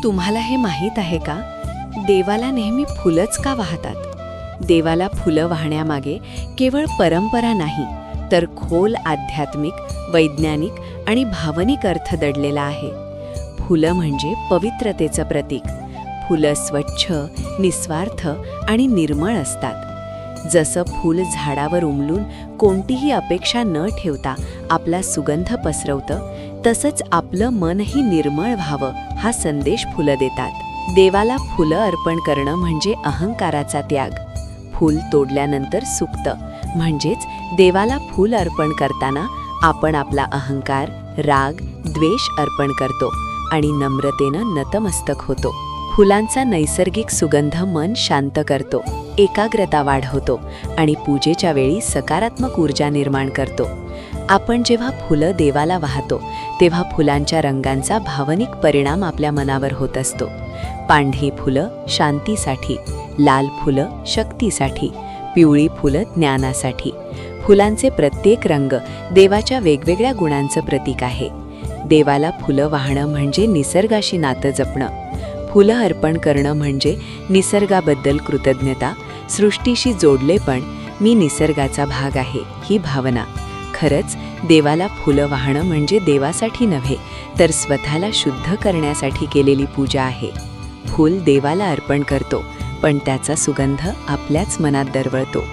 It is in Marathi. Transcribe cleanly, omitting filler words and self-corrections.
तुम्हाला हे माहीत आहे का? देवाला नेहमी फुलंच का वाहतात? देवाला फुलं वाहण्यामागे केवळ परंपरा नाही, तर खोल आध्यात्मिक, वैज्ञानिक आणि भावनिक अर्थ दडलेला आहे. फुलं म्हणजे पवित्रतेचं प्रतीक. फुलं स्वच्छ, निस्वार्थ आणि निर्मळ असतात. जसं फूल झाडावर उमलून कोणतीही अपेक्षा न ठेवता आपला सुगंध पसरवतं, तसंच आपलं मनही निर्मळ व्हावं हा संदेश फुलं देतात. देवाला फुलं अर्पण करणं म्हणजे अहंकाराचा त्याग. फूल तोडल्यानंतर सुकतं, म्हणजेच देवाला फूल अर्पण करताना आपण आपला अहंकार, राग, द्वेष अर्पण करतो आणि नम्रतेनं नतमस्तक होतो. फुलांचा नैसर्गिक सुगंध मन शांत करतो, एकाग्रता वाढवतो आणि पूजेच्या वेळी सकारात्मक ऊर्जा निर्माण करतो. आपण जेव्हा फुलं देवाला वाहतो, तेव्हा फुलांच्या रंगांचा भावनिक परिणाम आपल्या मनावर होत असतो. पांढरी फुलं शांतीसाठी, लाल फुलं शक्तीसाठी, पिवळी फुलं ज्ञानासाठी. फुलांचे प्रत्येक रंग देवाच्या वेगवेगळ्या गुणांचं प्रतीक आहे. देवाला फुलं वाहणं म्हणजे निसर्गाशी नातं जपणं. फुलं अर्पण करणं म्हणजे निसर्गाबद्दल कृतज्ञता, सृष्टीशी जोडलेपण, मी निसर्गाचा भाग आहे ही भावना. खरंच देवाला फुलं वाहणं म्हणजे देवासाठी नव्हे, तर स्वतःला शुद्ध करण्यासाठी केलेली पूजा आहे. फूल देवाला अर्पण करतो, पण त्याचा सुगंध आपल्याच मनात दरवळतो.